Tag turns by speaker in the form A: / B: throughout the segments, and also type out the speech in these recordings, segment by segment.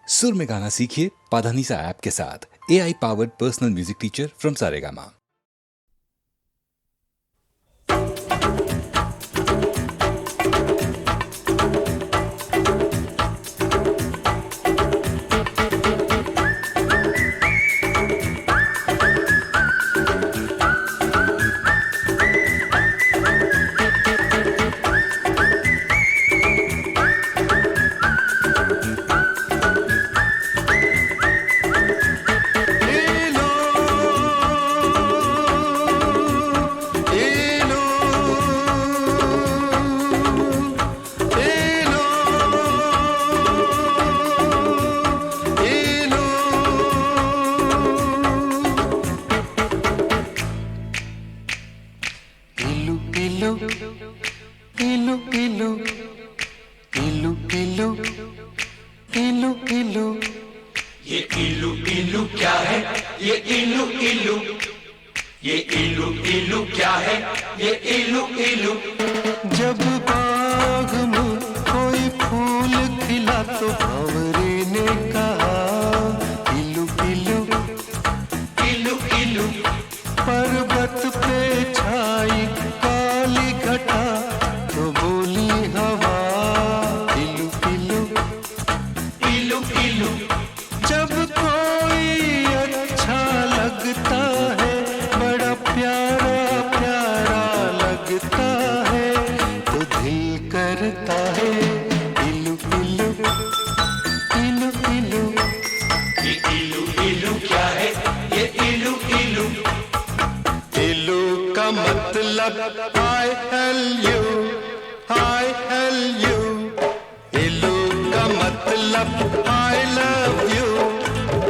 A: सुर में गाना सीखिए पाधानीसा ऐप के साथ। AI powered personal music teacher from Saregama.
B: ये इलू इलू क्या है? ये इलू इलू, ये इलू इलू क्या है? ये इलू इलू।
C: जब बाग में कोई फूल खिला तो भंवरे ने कहा इलू इलू
B: इलू इलू।
C: पर्वत पे छाई काली घटा तो बोली हवा इलू इलू
B: इलू इलू।
C: जब कोई अच्छा लगता है, बड़ा प्यारा प्यारा लगता है, तो दिल करता है इलू इलू इलू इलू।
B: ये इलू इलू क्या है? ये इलू इलू।
C: इलू का मतलब I L U, I L U। इलू का मतलब I love you,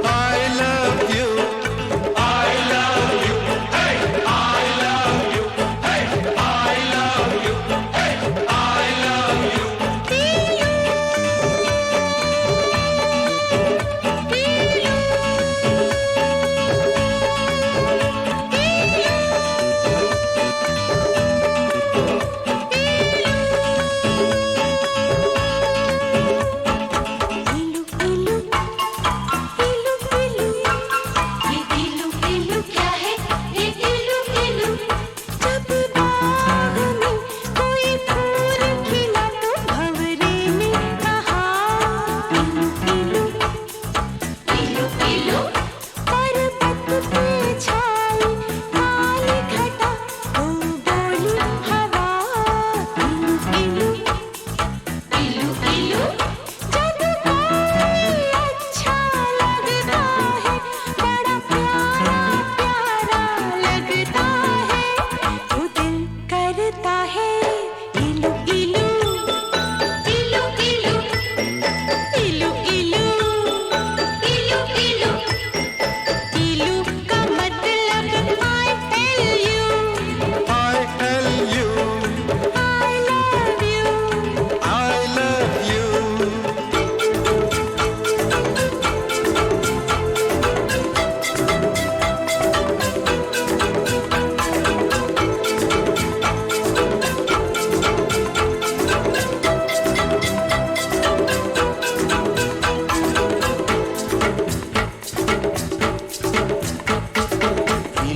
C: I love you,
B: I love you, hey, I love you, hey, I love you, hey, I love you।
D: इलू इलू इलू इलू। ये इलू इलू क्या है? ये इलू इलू। जब बाग में कोई फूल खिला तो भंवरे ने कहा इलू इलू इलू इलू। पर्वत पे छाई काली घटा तो बोली हवा इलू इलू इलू इलू। जब कोई अच्छा लगता है, बड़ा प्यारा प्यारा लगता है, तो दिल करता है इलू इलू इलू इलू इलू इलू इलू इलू। इलू का मतलब I tell you,
C: I L U,
D: I love you।
C: I love you।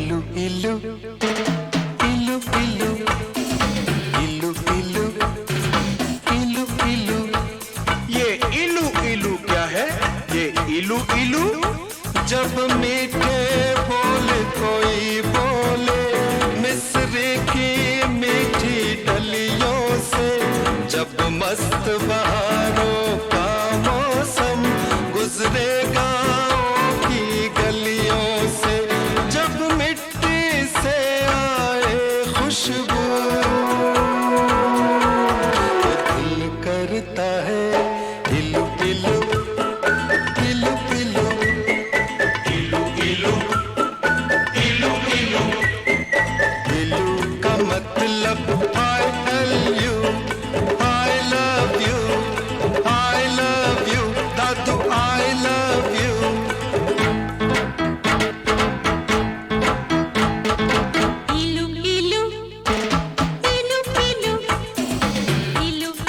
C: इलू इलू इलू इलू इलू इलू इलू इलू।
E: ये इलू इलू क्या है? ये इलू इलू।
C: जब मीठे बोल कोई बोले मिस्र की मीठी डलियों से, जब मस्त बहारों का मौसम गुजरे गाँव की गलियों से, जब मिट्टी से आए खुशबू तो दिल करता है इलू इलू इलू इलू।
B: इलू इलू इलू इलू।
C: इलू का मतलब I L U, I love you, I love you, Dadu I love you।
D: इलू इलू इलू इलू इलू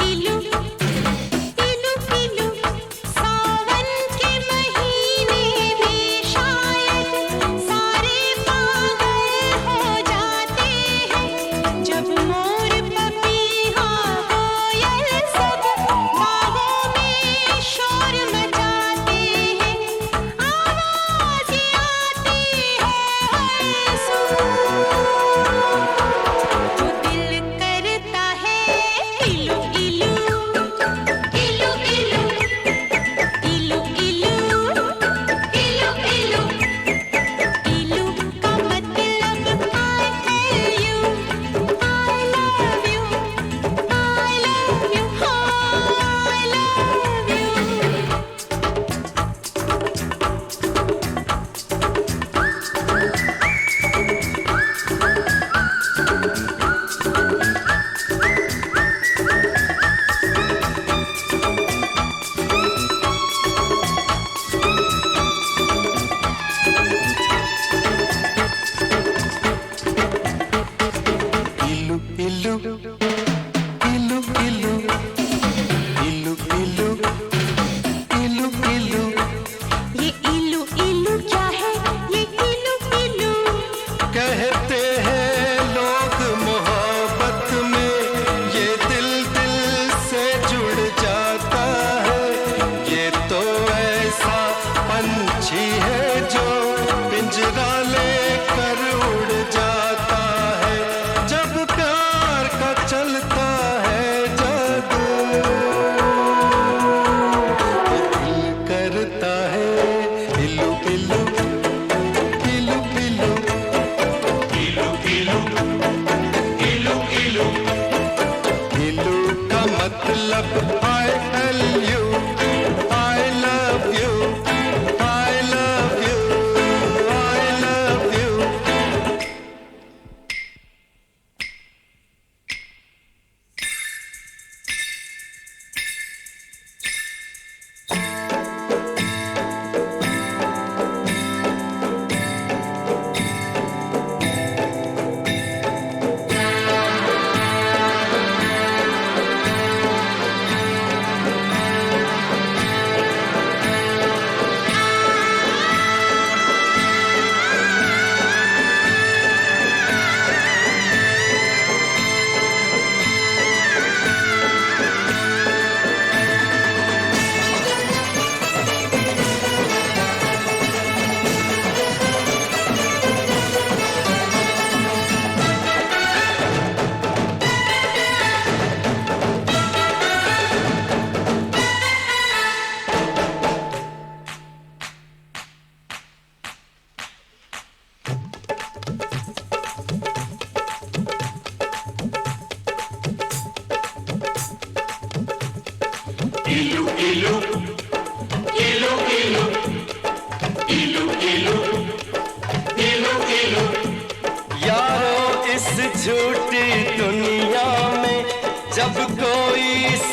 D: इलू इलू इलू। सावन के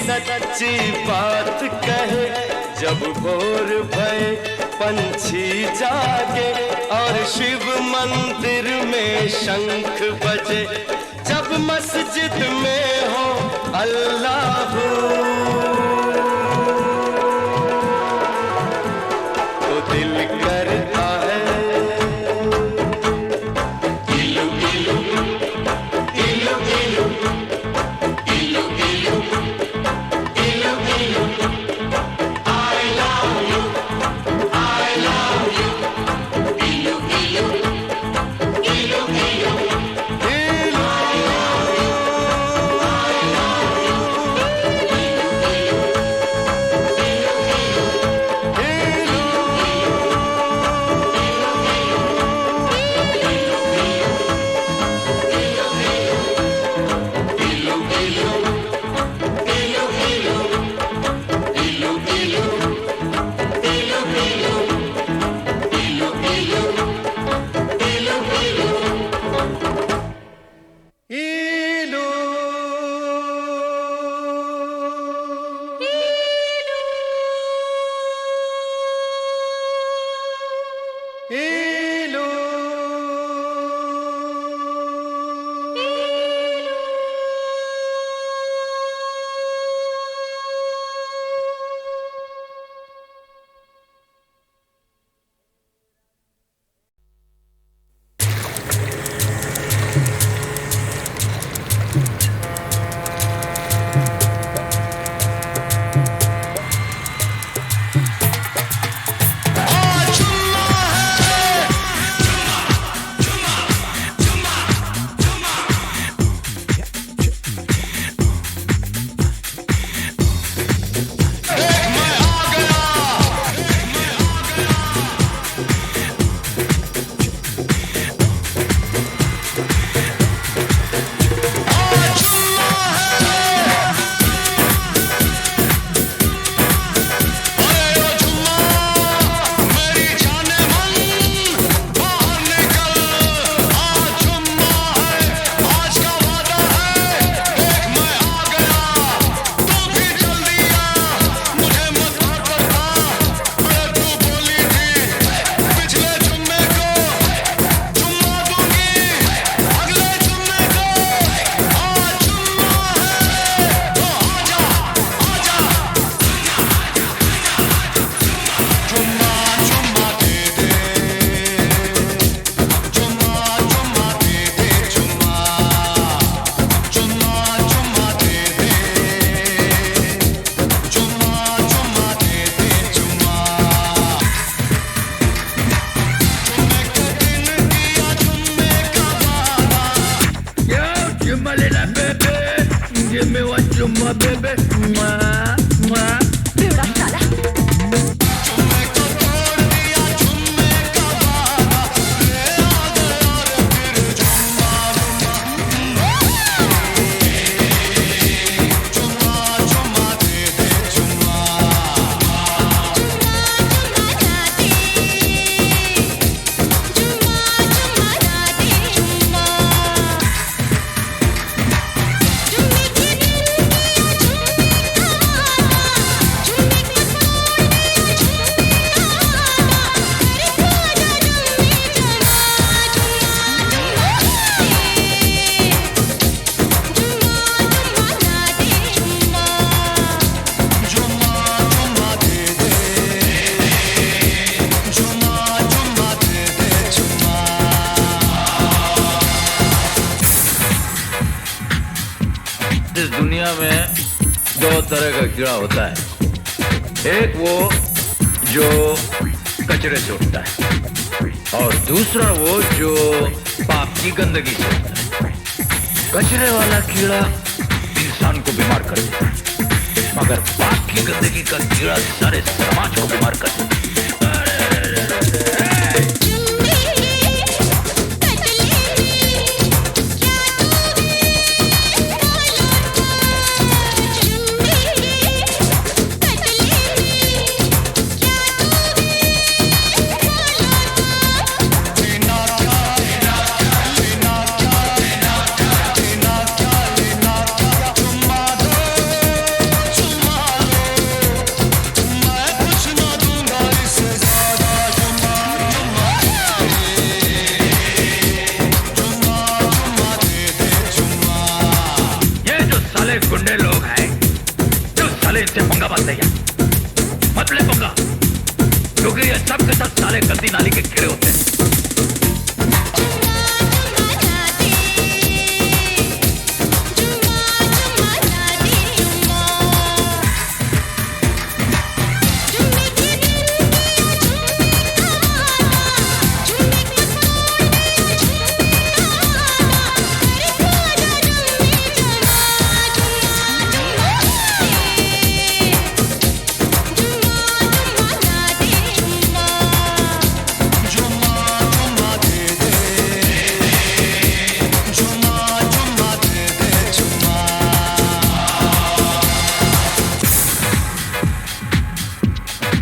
C: सच्ची बात कहे, जब भोर भये पंछी जागे और शिव मंदिर में शंख बजे, जब मस्जिद में हो अल्लाह तो दिल करता है इलू इलू इलू इलू इलू इलू इलू इलू I love you, I love you, इलू इलू इलू इलू इलू
F: इस दुनिया में दो तरह का कीड़ा होता है, एक वो जो कचरे से उठता है और दूसरा वो जो पाप की गंदगी से उठता है। कचरे वाला कीड़ा इंसान को बीमार कर देता है, मगर पाप की गंदगी का कीड़ा सारे समाज को बीमार कर देता है।
C: चुम्मा दो
F: क्योंकि ये सब के सब साले गंदी नाली के कीड़े होते हैं।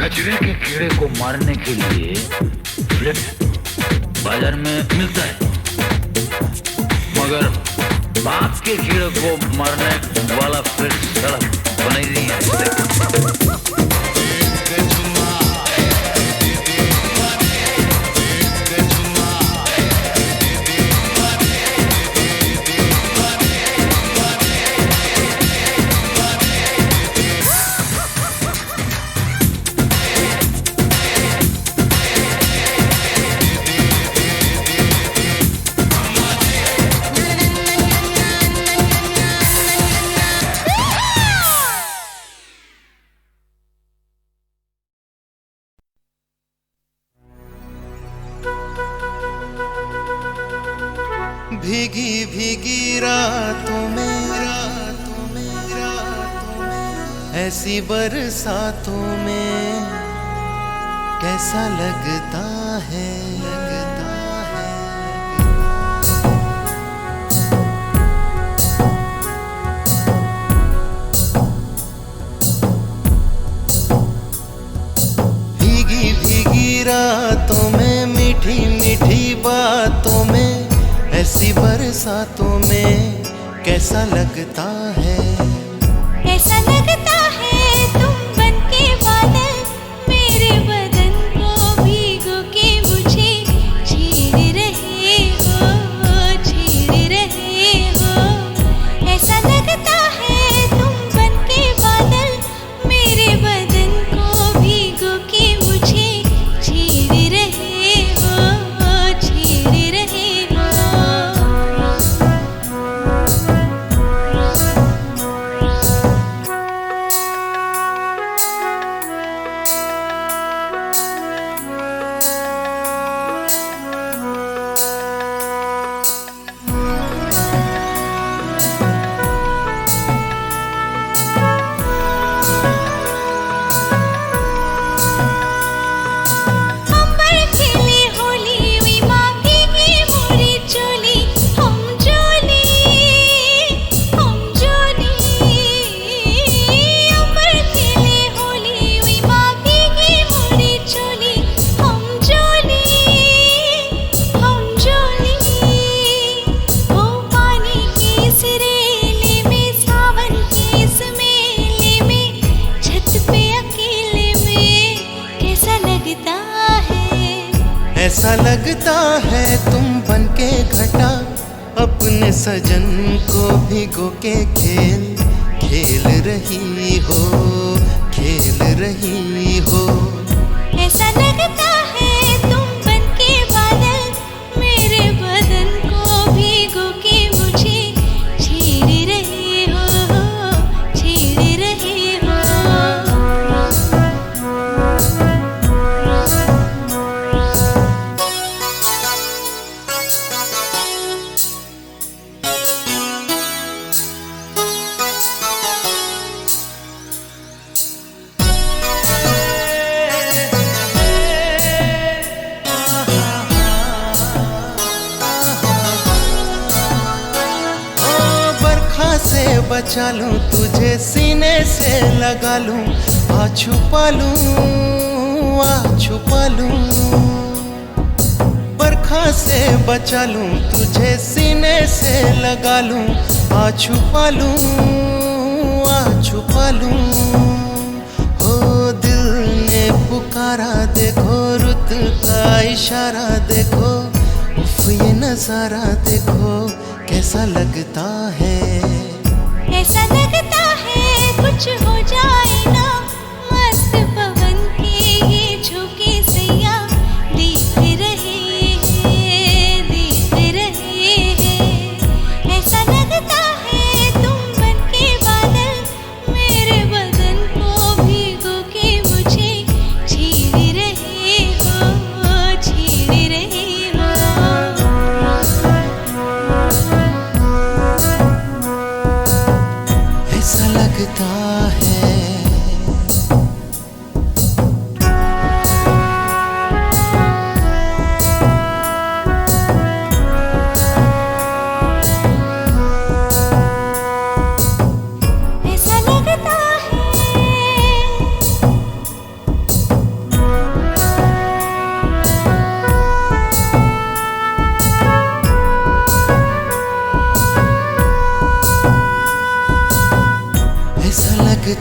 F: कचरे के कीड़े को मारने के लिए फ्लिप बाजार में मिलता है, मगर बाप के कीड़े को मारने वाला फ्लिप सड़क बनाई नहीं है।
G: भीगी भीगी रातों में ऐसी बरसातों में कैसा लगता है भीगी भीगी रातों में मीठी मीठी बातों में ऐसी बरसातों में कैसा लगता है।
D: ऐसा लगता है तुम बनके बादल मेरे बदन को भीगो के मुझे छेड़ रहे हो। ऐसा लगता है तुम बनके बादल मेरे बदन को भीगो के मुझे छेड़ रहे हो।
G: ऐसा लगता है तुम बनके घटा अपने सजन को भिगो के खेल रही हो।
D: ऐसा लगता है तुम बनके बादल मेरे बदन को भीगो के मुझे छेड़ रहे हो।
G: से बचा लूं तुझे सीने से लगा लूं आ छुपा लूं बरखा से बचा लूं तुझे सीने से लगा लूं आ छुपा लूं हो दिल ने पुकारा देखो रुत का इशारा देखो उफ ये नजारा देखो कैसा लगता है।
D: ऐसा लगता है कुछ हो जाए ना मस्त पवन के ये झोंके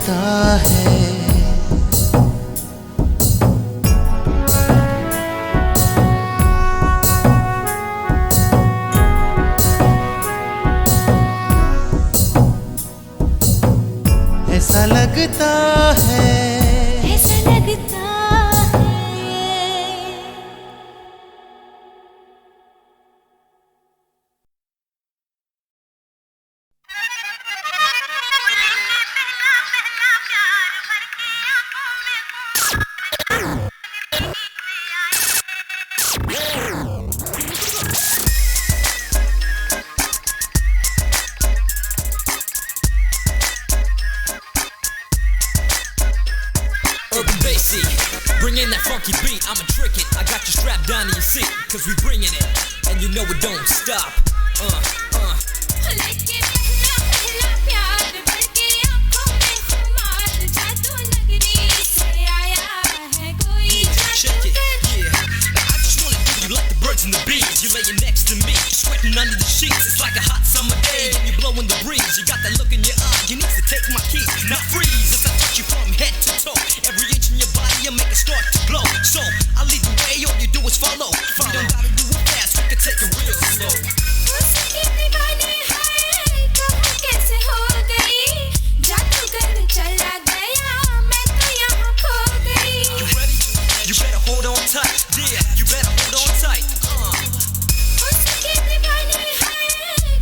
G: लगता है। ऐसा लगता है,
D: ऐसा लगता है।
H: Urban Bassy, bring in that funky beat, I'ma trick it. I got you strapped down in your seat, cause we bringing it, and you know it don't stop.
D: लेके पहला पहला प्यार भर के आँखों में खुमार, जादू नगरी से आया है कोई
H: Check it,
D: जादूगर।
H: yeah. I just wanna do you like the birds and the bees. You're laying next to me, sweating under the sheets. It's like a hot summer day, and you're blowing the breeze. You got that look in your eye, you need to take my keys, not freeze. As I touch you from head to toe, every inch in your body, you make it start to glow. So I'll lead the way, all you do is follow. You don't gotta do it fast, we can take it real slow.
D: उसकी दीवानी है, कहूँ कैसे हो गई, जादूगर चला गया, मैं तो यहाँ खो गई।
H: You ready? You better hold on tight. Yeah, you better hold on tight.
D: उसकी दीवानी है,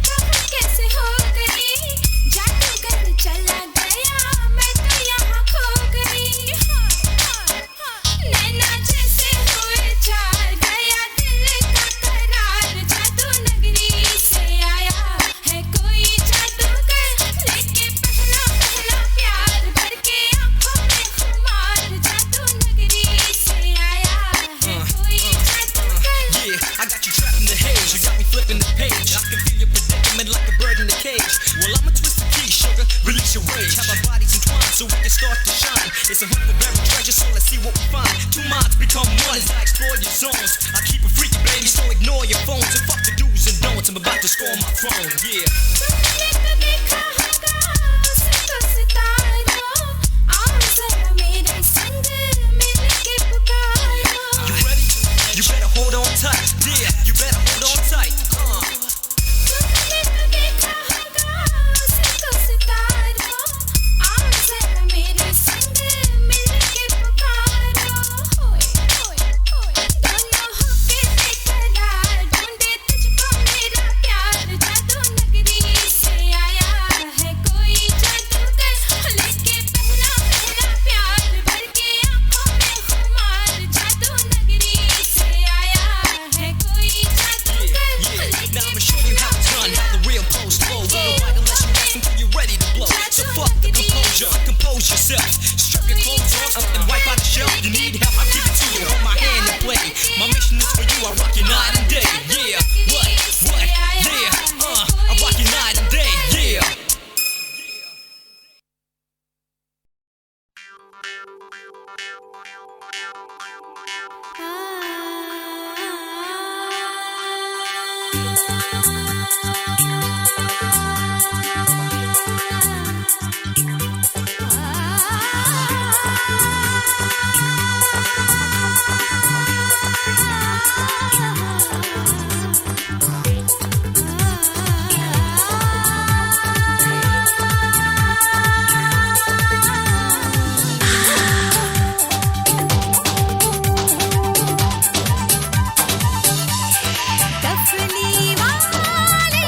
D: कहूँ कैसे हो गई, जादूगर चला गया, मैं तो यहाँ खो गई। नैना जैसे हुए चार, गया दिल का करार, जादू नगरी से आया है कोई जादूगर। लेके पहला पहला प्यार भर के आँखों में खुमार, जादू नगरी से आया है कोई जादूगर।
H: Yeah, I got you trapped in the haze. You got me flipping the page. I can feel your predicament like a bird in a cage. Well, I'ma twist the key, sugar. Release your rage. Have our bodies entwined so we can start to shine. It's a hunt for buried treasure, so let's see what we find. Two minds become one as I explore your zones. I keep it freaky, baby, so ignore your phones and fuck the do's and don'ts. I'm about to score my throne. Yeah.
D: तुमने तो देखा होगा उसको सितारों, आओ जरा मेरे संग मिलके पुकारो।
H: You ready? You better hold on tight. Yeah, you better hold on tight.
D: तुमने तो देखा होगा उसको सितारों, आओ जरा मेरे संग मिलके पुकारो। होए होए होए, दोनों होके बेकरार, ढूंढे तुझको मेरा प्यार, जादू नगरी से आया है कोई जादूगर। लेके पहला पहला प्यार भर के आँखों में खुमार, जादू नगरी से आया है कोई जादूगर।
H: Yeah, now I'ma show you how it's done, how the real pose flow. We don't fight unless you ask until you're ready to blow. So fuck the composure, compose yourself. Strap your clothes on and wipe out the shelf. You need help, I'll give it to you. Hold my hand and play. My mission is for you, I rock you night and day. Yeah, what? Yeah, I rock you night and day. Yeah.
D: कफनी वाले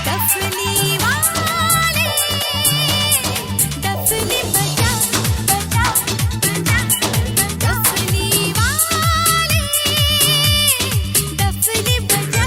D: डफली वाले डफली बजा बजा बजा डफली वाले डफली बजा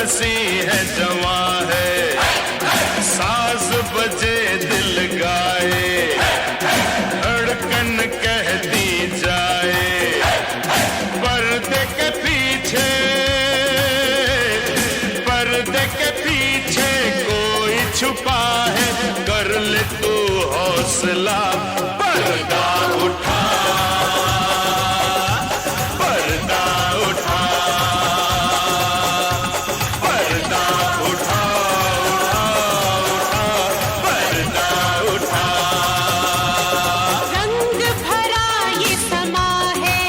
B: हंसी है जवां है, साज बजे दिल गाए, धड़कन कहती जाए, पर्दे के पीछे कोई छुपा है, कर ले तू हौसला, पर्दा उठा, पर्दा उठा, पर्दा उठा, पर्दा उठा।
D: रंग भरा ये समा है,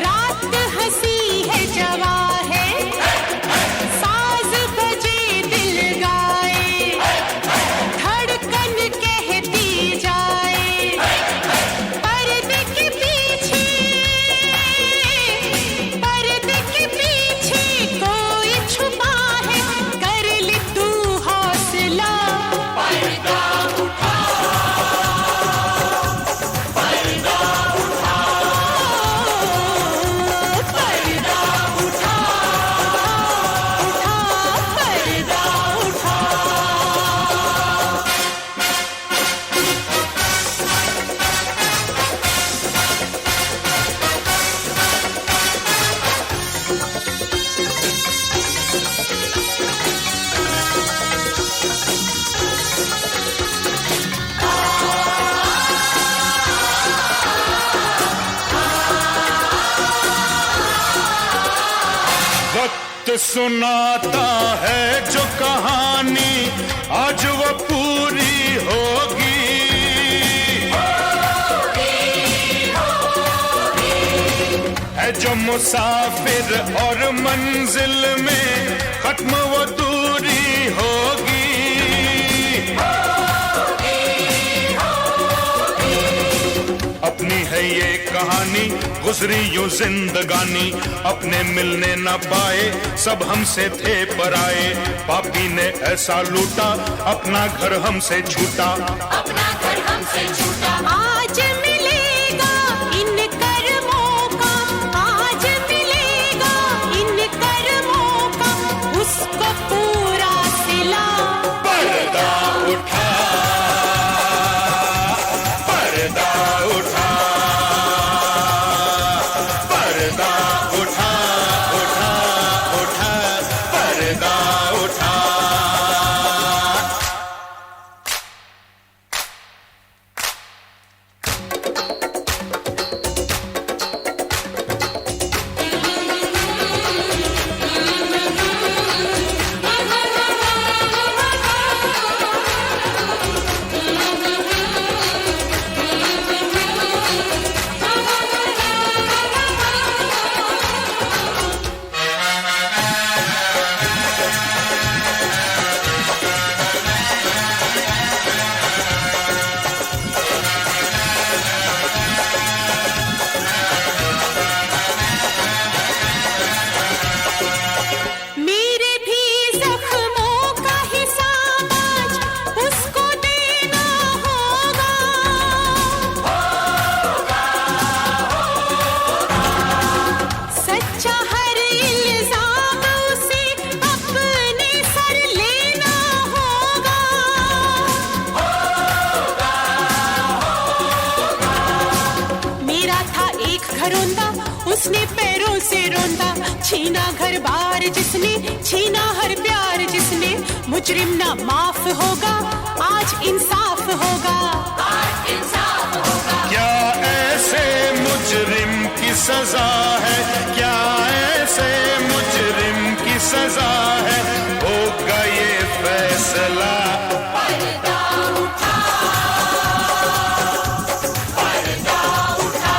D: रात हंसी है जवा है, साज बजे दिल गाए, धड़कन कहती जाए, पर्दे के पीछे कोई छुपा है, कर ले तू हौसला, पर्दा उठा, पर्दा उठा, पर्दा उठा, पर्दा उठा।
B: वक्त सुनाता है जो कहानी, आज वो पूरी होगी, है जो मुसाफिर और मंजिल में खत्म वो दूरी होगी। अपनी है ये कहानी, गुजरी यूं जिंदगानी, अपने मिलने न पाए, सब हमसे थे पराए, पापी ने ऐसा लूटा, अपना घर हमसे छूटा,
D: अपना घर हमसे छूटा। आज मिलेगा इन कर्मों का, आज मिलेगा इन कर्मों का, उसको पूरा सिला,
B: पर्दा उठा, पर्दा उठा, पर्दा उठा, उठा, उठा, पर्दा उठा।
D: मेरे भी जख्मों का हिसाब आज उसको देना होगा, सच्चा हर इल्जाम उसे अपने सर लेना होगा, मेरा था एक घरौंदा, उसने पैरों से रोंदा, छीना घर बार जिसने, छीना हर प्यार जिसने, मुजरिम ना माफ होगा, आज इंसाफ होगा, आज इंसाफ होगा।
B: क्या ऐसे मुजरिम की सजा है, क्या ऐसे मुजरिम की सजा है, होगा ये फैसला,
D: पर्दा उठा, पर्दा उठा,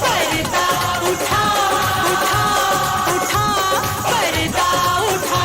D: पर्दा उठा, उठा, उठा, पर्दा उठा।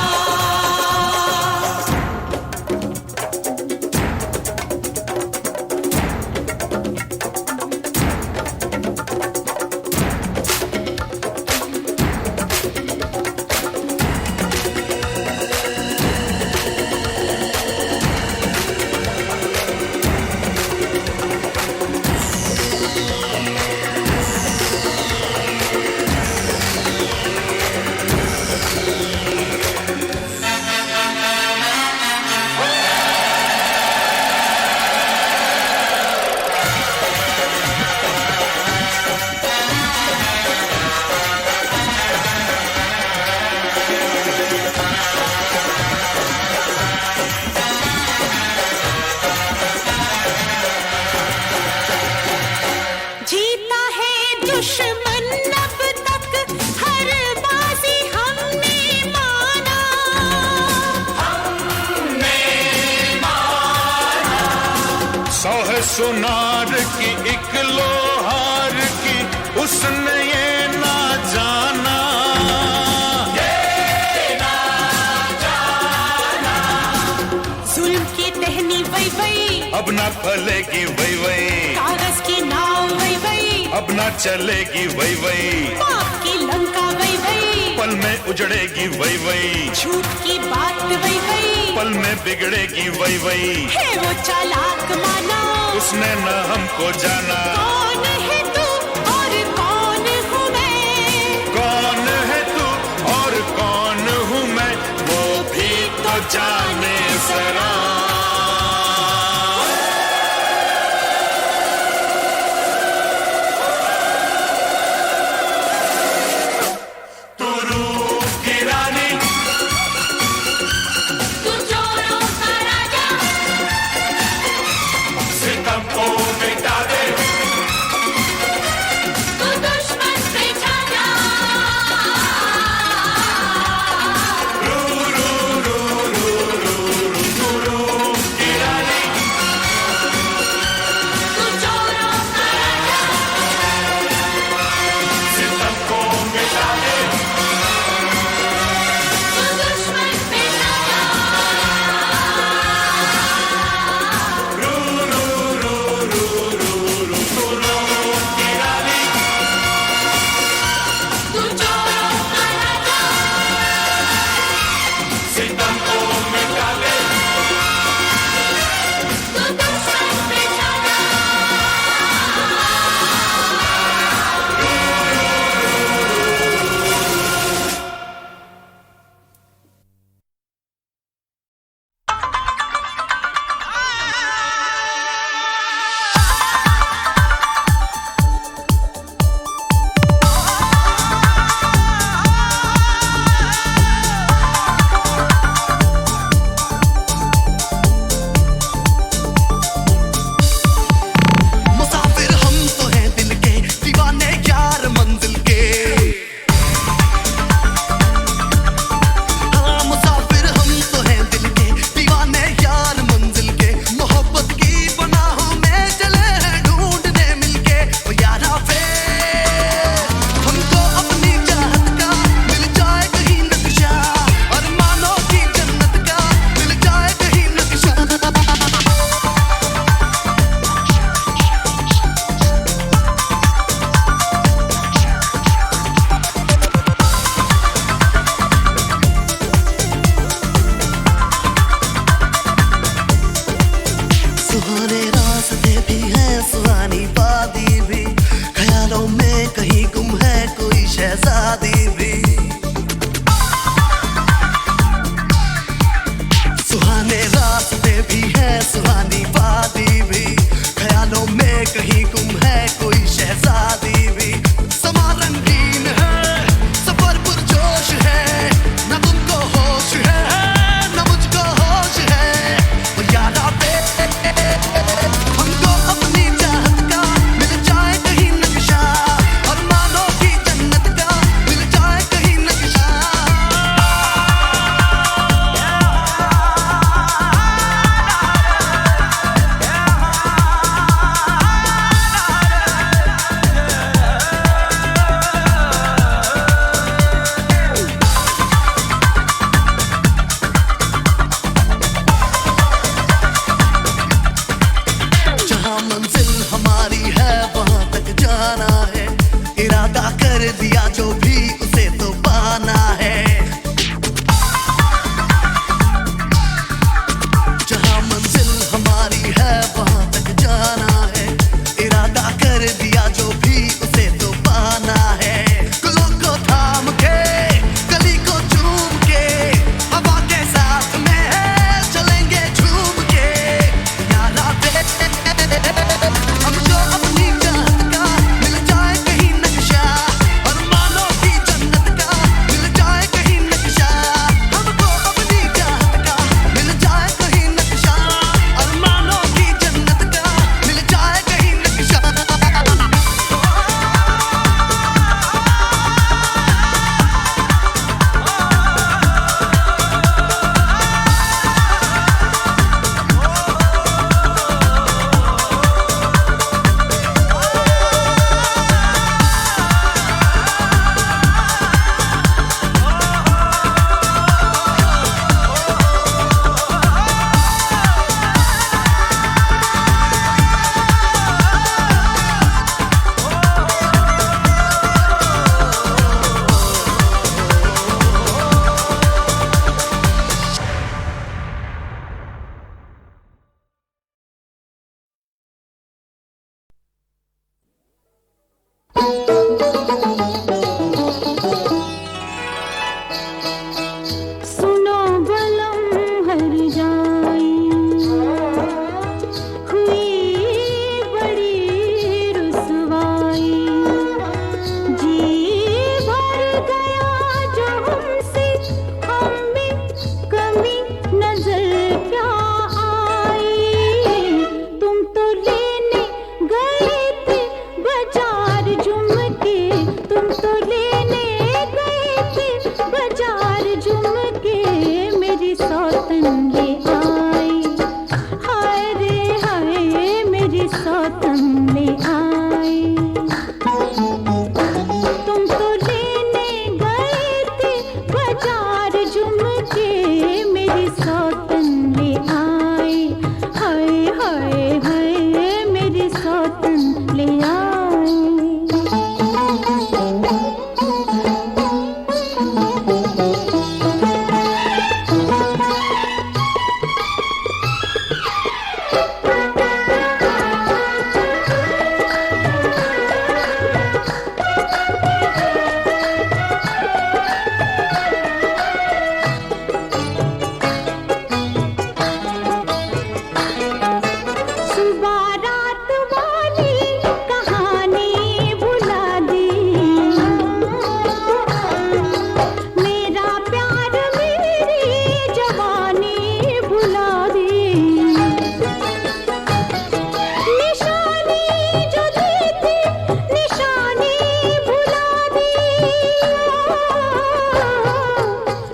B: सुनार की एक लोहार की उसने ये ना जाना,
D: जुल्म की टहनी वही वही,
B: अब ना फलेगी वही वही,
D: कागज की नाव वही वही,
B: अब ना चलेगी वही वही,
D: पाप की लंका वही वही,
B: पल में उजड़ेगी वही वही,
D: झूठ की बात वही वही,
B: पल में बिगड़ेगी वही वही,
D: है वो चालाक माना,
B: उसने न हमको जाना।
D: कौन है तू और कौन हूँ मैं,
B: कौन है तू और कौन हूँ मैं, वो भी तो जाने जरा। तू रूप की रानी,
D: तू चोरों का राजा,
B: सितम को मिटा दे,
D: तू दुश्मन पे छा जा,
B: की रानी,
D: तू चोरों का राजा,
B: सितम को मिटा दे,
D: तू दुश्मन पे छा जा,
B: की रानी,
D: तू चोरों का राजा,
B: सितम को मिटा दे,
D: तू दुश्मन पे छा जा,
G: मुसाफिर हम तो हैं दिल के, दीवाने यार मंजिल के। हाँ, मुसाफिर हम तो हैं दिल के, दीवाने यार मंजिल के। मोहब्बत की पनाहों में चले हैं ढूंढने मिलके। ओ यारा फिर हमको अपनी चाहत का मिल जाए कहीं नक्शा, अरमानों की जन्नत का मिल जाए कहीं नक्शा। सुहाने रास्ते भी हैं, सुहानी वादी भी, ख्यालों में कहीं गुम है कोई शहजादी भी। सुहाने रास्ते भी हैं, सुहानी वादी भी, ख्यालों में कहीं गुम है कोई शहजादी भी। समा रंगीन है, सफर पुरजोश है, न तुमको होश है न मुझको होश है। ओ यारा पे हमको अपनी चाहत का मिल जाए कहीं नक्शा, अरमानों की जन्नत का मिल जाए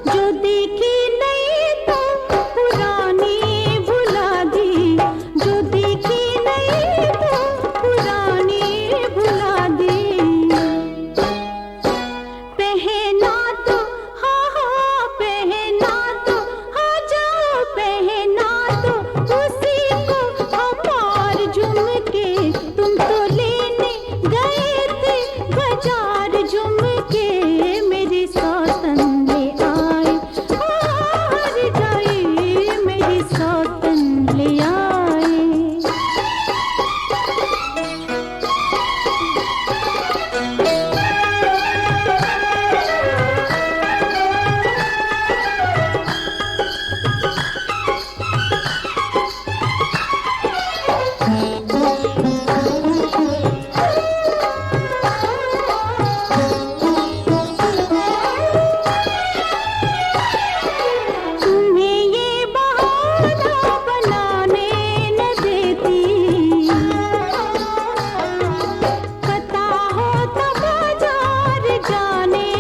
D: जो देखी नहीं तो पुरानी भुला दी, जो देखी नहीं तो पुरानी भुला दी। पहना तो हाँ पहना तो हाँ जाओ पहना तो उसी को हमार झुमके, तुम तो लेने गए थे बाजार झुमके, मेरी सौतन ले आए हार जाए, मेरी सौतन ले आए। तुम्हें ये बहाना बनाने न देती, पता हो तो बाजार जाने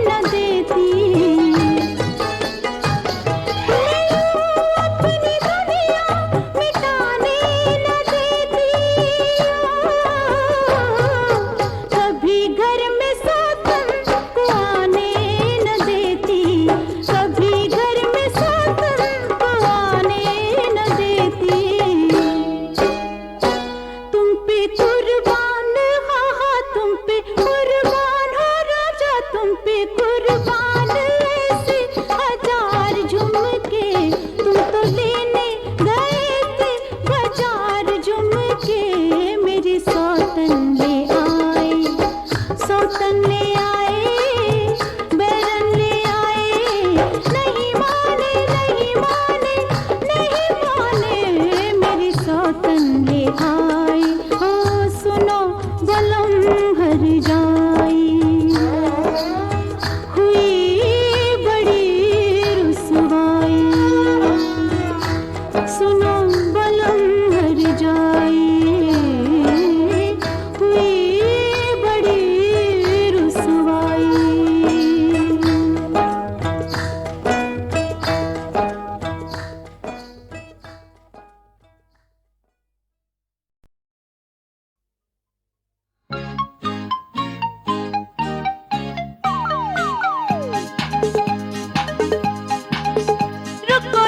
D: न देती। अपनी दुनिया मिटाने न देती, कभी घर में सौतन को आने न देती, कभी घर में सौतन को आने न देती। तुम पे कुर्बान हाँ तुम पे कुर्बान हो राजा, तुम पे कुर्बान ऐसे हजार झुमके, तुम तो लेने गए थे बाजार झुमके, मेरी सौतन ले आए, सौतन ले आए, बैरन ले आए, नहीं माने नहीं माने नहीं माने, मेरी सौतन ले आए। हो सुनो बलम हर जाई, हुई बड़ी रुसवाई, सुनो बलम हर जाई, हुई बड़ी रुसवाई।
I: रुको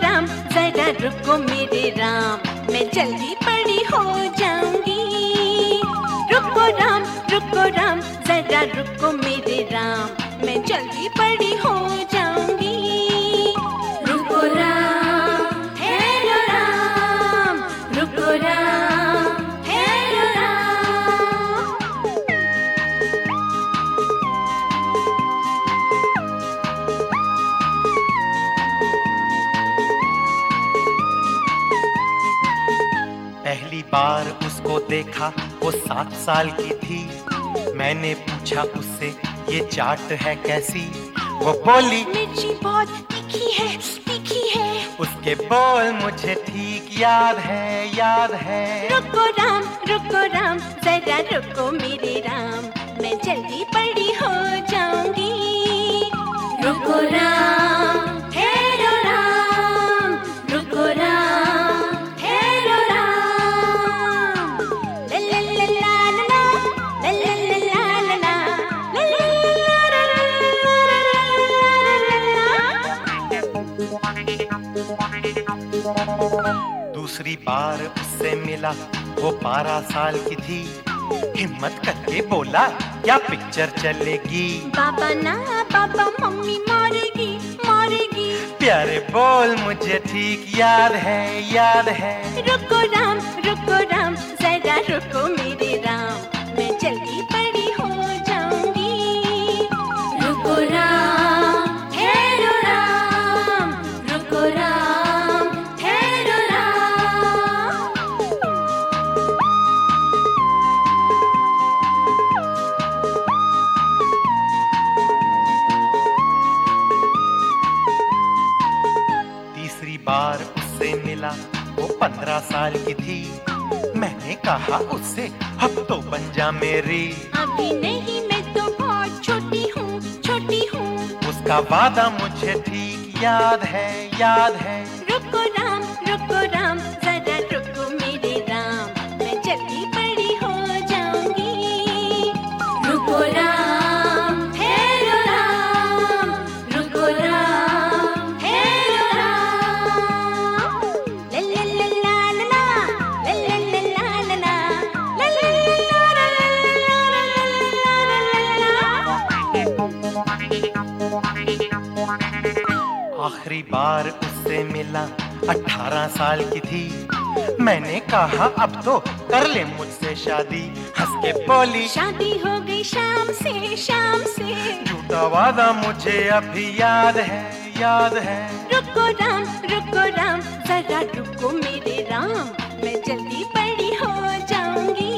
I: राम जरा रुको मेरे राम, मैं जल्दी बड़ी हो जाऊंगी। रुको राम जरा रुको मेरे राम, मैं जल्दी बड़ी हो जाऊंगी। रुको राम हेलो राम, रुको राम हेलो राम।
J: पहली बार उसको देखा वो 7 साल की थी, मैंने पूछा उससे ये चाट है कैसी, वो बोली
I: मिर्ची बहुत तीखी है तीखी है।
J: उसके बोल मुझे ठीक याद है।
I: रुको राम जरा रुको मेरे राम, मैं जल्दी बड़ी हो जाऊंगी। रुको राम हेलो राम, रुको राम हेलो राम। ला ला ला ला ला ला ला ला ला ला
J: दूसरी बार उससे मिला वो 12 साल की थी, हिम्मत करके बोला क्या पिक्चर चलेगी।
I: बाबा ना बाबा मम्मी मारेगी मारेगी।
J: प्यारे बोल मुझे ठीक याद है।
I: रुको राम जरा रुको मेरे राम, मैं जल्दी बड़ी हो जाऊंगी। रुको राम हेलो राम, रुको राम हेलो राम।
J: तीसरी बार उससे मिला वो 15 साल की थी, मैंने कहा उससे अब तो बन जा मेरी।
I: अभी नहीं मैं तो बहुत
J: उसका वादा मुझे ठीक याद है, याद है।
I: रुको राम जरा रुको मेरे राम, मैं जल्दी बड़ी हो जाऊंगी। रुको राम ठहरो राम, रुको राम ठहरो राम। ला ला ला ला ला ला ला ला ला ला
J: आखिरी बार उससे मिला 18 साल की थी। मैंने कहा अब तो कर ले मुझसे शादी। हंस के बोली
I: शादी हो गई शाम से, शाम से।
J: झूठा वादा मुझे अभी याद है, याद है।
I: रुको राम जरा रुको मेरे राम, मैं जल्दी बड़ी हो जाऊंगी।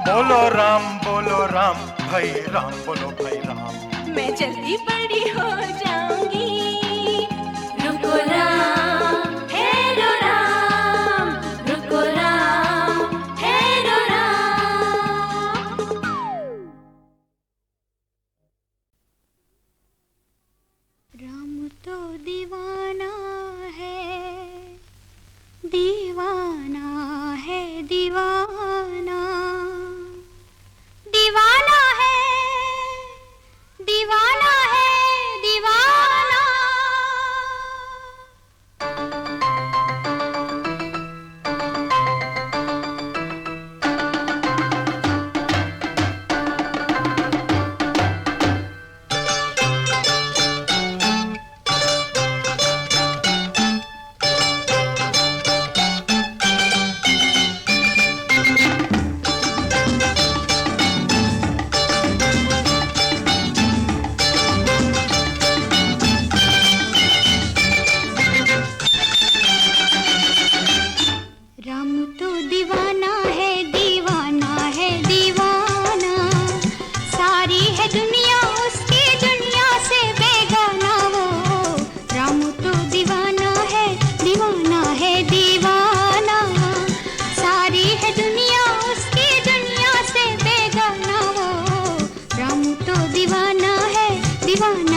J: बोलो राम भाई राम, बोलो भाई राम।
I: मैं जल्दी बड़ी हो जाऊंगी। रुको राम ठहरो राम, रुको राम ठहरो राम। राम तो दीवाना है, दीवाना है, दीवाना दीवाना है, दीवाना है, दीवाना। राम तो दीवाना है, दीवाना है, दीवाना। सारी है दुनिया उसकी दुनिया से बेगाना वो। राम तो दीवाना है, दीवाना है, दीवाना। सारी है दुनिया उसकी दुनिया से बेगाना वो। राम तो दीवाना है, दीवाना